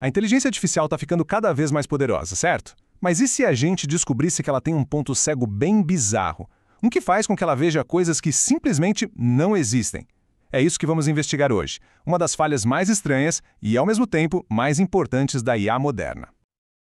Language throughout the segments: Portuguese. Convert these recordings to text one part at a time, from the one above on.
A inteligência artificial está ficando cada vez mais poderosa, certo? Mas e se a gente descobrisse que ela tem um ponto cego bem bizarro? Um que faz com que ela veja coisas que simplesmente não existem. É isso que vamos investigar hoje. Uma das falhas mais estranhas e, ao mesmo tempo, mais importantes da IA moderna.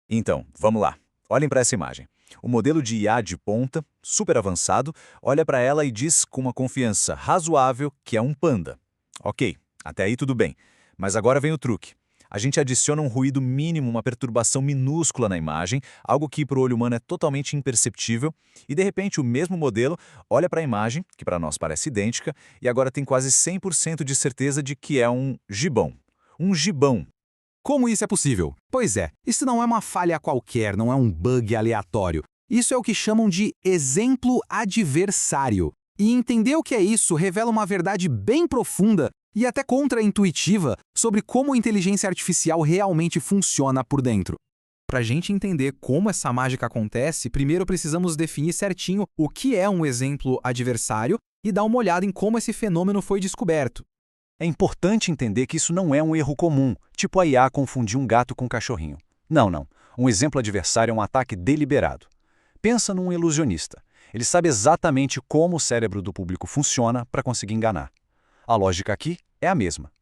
Então, vamos lá. Olhem para essa imagem. O modelo de IA de ponta, super avançado, olha para ela e diz com uma confiança razoável que é um panda. Ok, até aí tudo bem. Mas agora vem o truque. A gente adiciona um ruído mínimo, uma perturbação minúscula na imagem, algo que para o olho humano é totalmente imperceptível, e de repente o mesmo modelo olha para a imagem, que para nós parece idêntica, e agora tem quase 100% de certeza de que é um gibão. Um gibão. Como isso é possível? Pois é, isso não é uma falha qualquer, não é um bug aleatório. Isso é o que chamam de exemplo adversário. E entender o que é isso revela uma verdade bem profunda e até contraintuitiva sobre como a inteligência artificial realmente funciona por dentro. Para a gente entender como essa mágica acontece, primeiro precisamos definir certinho o que é um exemplo adversário e dar uma olhada em como esse fenômeno foi descoberto. É importante entender que isso não é um erro comum, tipo a IA confundir um gato com um cachorrinho. Não. Um exemplo adversário é um ataque deliberado. Pensa num ilusionista. Ele sabe exatamente como o cérebro do público funciona para conseguir enganar. A lógica aqui é a mesma.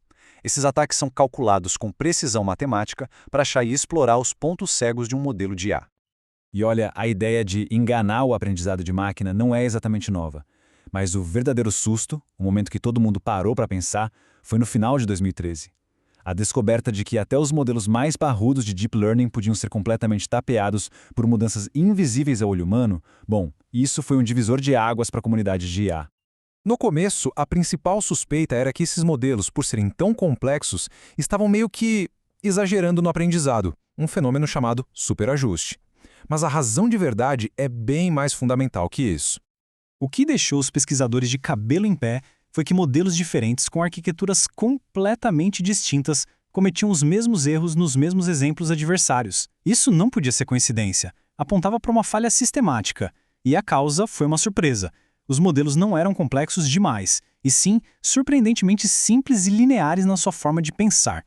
Esses ataques são calculados com precisão matemática para achar e explorar os pontos cegos de um modelo de IA. E olha, a ideia de enganar o aprendizado de máquina não é exatamente nova. Mas o verdadeiro susto, o momento que todo mundo parou para pensar, foi no final de 2013. A descoberta de que até os modelos mais parrudos de Deep Learning podiam ser completamente tapeados por mudanças invisíveis ao olho humano, bom, isso foi um divisor de águas para a comunidade de IA. No começo, a principal suspeita era que esses modelos, por serem tão complexos, estavam meio que exagerando no aprendizado, um fenômeno chamado superajuste. Mas a razão de verdade é bem mais fundamental que isso. O que deixou os pesquisadores de cabelo em pé foi que modelos diferentes com arquiteturas completamente distintas cometiam os mesmos erros nos mesmos exemplos adversários. Isso não podia ser coincidência, apontava para uma falha sistemática. E a causa foi uma surpresa. Os modelos não eram complexos demais, e sim surpreendentemente simples e lineares na sua forma de pensar.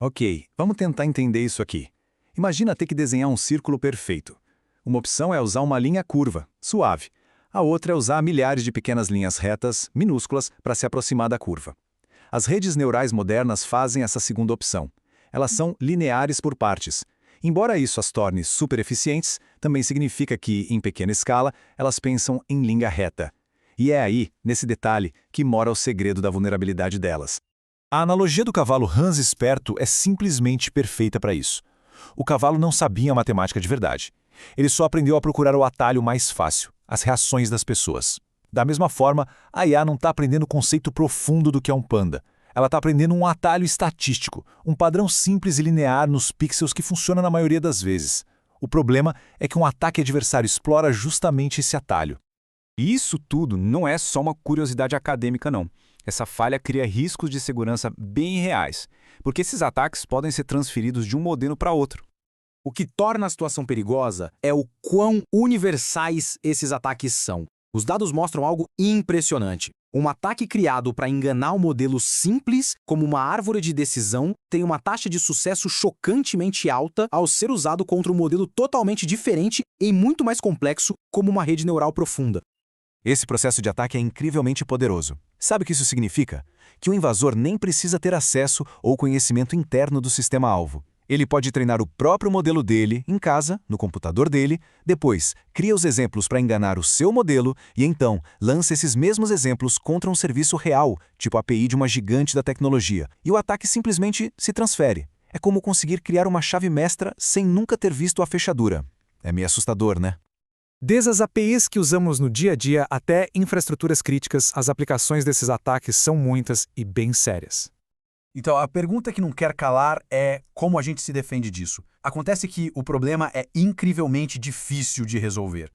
Ok, vamos tentar entender isso aqui. Imagina ter que desenhar um círculo perfeito. Uma opção é usar uma linha curva, suave. A outra é usar milhares de pequenas linhas retas, minúsculas, para se aproximar da curva. As redes neurais modernas fazem essa segunda opção. Elas são lineares por partes. Embora isso as torne super eficientes, também significa que, em pequena escala, elas pensam em linha reta. E é aí, nesse detalhe, que mora o segredo da vulnerabilidade delas. A analogia do cavalo Hans esperto é simplesmente perfeita para isso. O cavalo não sabia a matemática de verdade. Ele só aprendeu a procurar o atalho mais fácil, as reações das pessoas. Da mesma forma, a IA não está aprendendo o conceito profundo do que é um panda. Ela está aprendendo um atalho estatístico, um padrão simples e linear nos pixels que funciona na maioria das vezes. O problema é que um ataque adversário explora justamente esse atalho. E isso tudo não é só uma curiosidade acadêmica, não. Essa falha cria riscos de segurança bem reais, porque esses ataques podem ser transferidos de um modelo para outro. O que torna a situação perigosa é o quão universais esses ataques são. Os dados mostram algo impressionante. Um ataque criado para enganar um modelo simples, como uma árvore de decisão, tem uma taxa de sucesso chocantemente alta ao ser usado contra um modelo totalmente diferente e muito mais complexo, como uma rede neural profunda. Esse processo de ataque é incrivelmente poderoso. Sabe o que isso significa? Que o invasor nem precisa ter acesso ou conhecimento interno do sistema-alvo. Ele pode treinar o próprio modelo dele, em casa, no computador dele, depois cria os exemplos para enganar o seu modelo e então lança esses mesmos exemplos contra um serviço real, tipo a API de uma gigante da tecnologia, e o ataque simplesmente se transfere. É como conseguir criar uma chave mestra sem nunca ter visto a fechadura. É meio assustador, né? Desde as APIs que usamos no dia a dia até infraestruturas críticas, as aplicações desses ataques são muitas e bem sérias. Então, a pergunta que não quer calar é como a gente se defende disso. Acontece que o problema é incrivelmente difícil de resolver.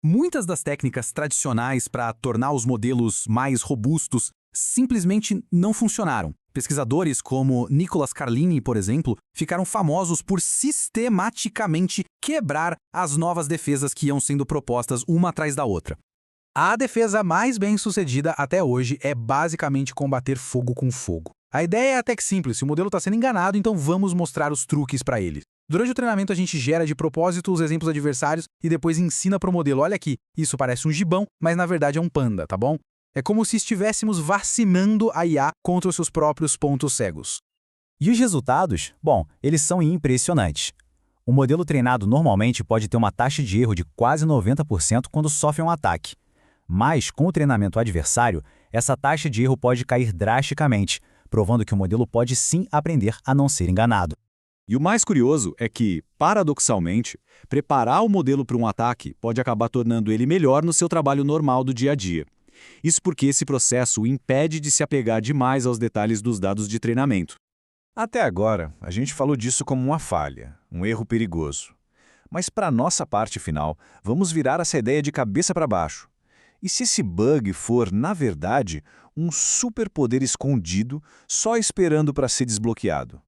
Muitas das técnicas tradicionais para tornar os modelos mais robustos simplesmente não funcionaram. Pesquisadores como Nicholas Carlini, por exemplo, ficaram famosos por sistematicamente quebrar as novas defesas que iam sendo propostas uma atrás da outra. A defesa mais bem-sucedida até hoje é basicamente combater fogo com fogo. A ideia é até que simples, se o modelo está sendo enganado, então vamos mostrar os truques para ele. Durante o treinamento a gente gera de propósito os exemplos adversários e depois ensina para o modelo, olha aqui, isso parece um gibão, mas na verdade é um panda, tá bom? É como se estivéssemos vacinando a IA contra os seus próprios pontos cegos. E os resultados? Bom, eles são impressionantes. O modelo treinado normalmente pode ter uma taxa de erro de quase 90% quando sofre um ataque. Mas, com o treinamento adversário, essa taxa de erro pode cair drasticamente, provando que o modelo pode sim aprender a não ser enganado. E o mais curioso é que, paradoxalmente, preparar o modelo para um ataque pode acabar tornando ele melhor no seu trabalho normal do dia a dia. Isso porque esse processo o impede de se apegar demais aos detalhes dos dados de treinamento. Até agora, a gente falou disso como uma falha, um erro perigoso. Mas para a nossa parte final, vamos virar essa ideia de cabeça para baixo. E se esse bug for, na verdade, um superpoder escondido só esperando para ser desbloqueado?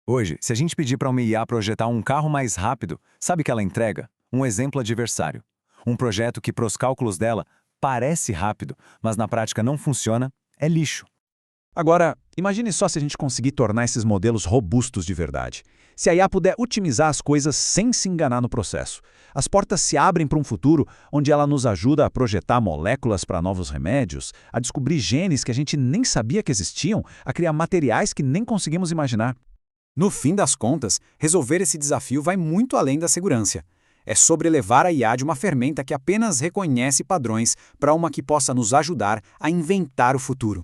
Hoje, se a gente pedir para uma IA projetar um carro mais rápido, sabe o que ela entrega? Um exemplo adversário. Um projeto que, para os cálculos dela, parece rápido, mas na prática não funciona, é lixo. Agora, imagine só se a gente conseguir tornar esses modelos robustos de verdade. Se a IA puder otimizar as coisas sem se enganar no processo. As portas se abrem para um futuro onde ela nos ajuda a projetar moléculas para novos remédios, a descobrir genes que a gente nem sabia que existiam, a criar materiais que nem conseguimos imaginar. No fim das contas, resolver esse desafio vai muito além da segurança. É sobre elevar a IA de uma ferramenta que apenas reconhece padrões para uma que possa nos ajudar a inventar o futuro.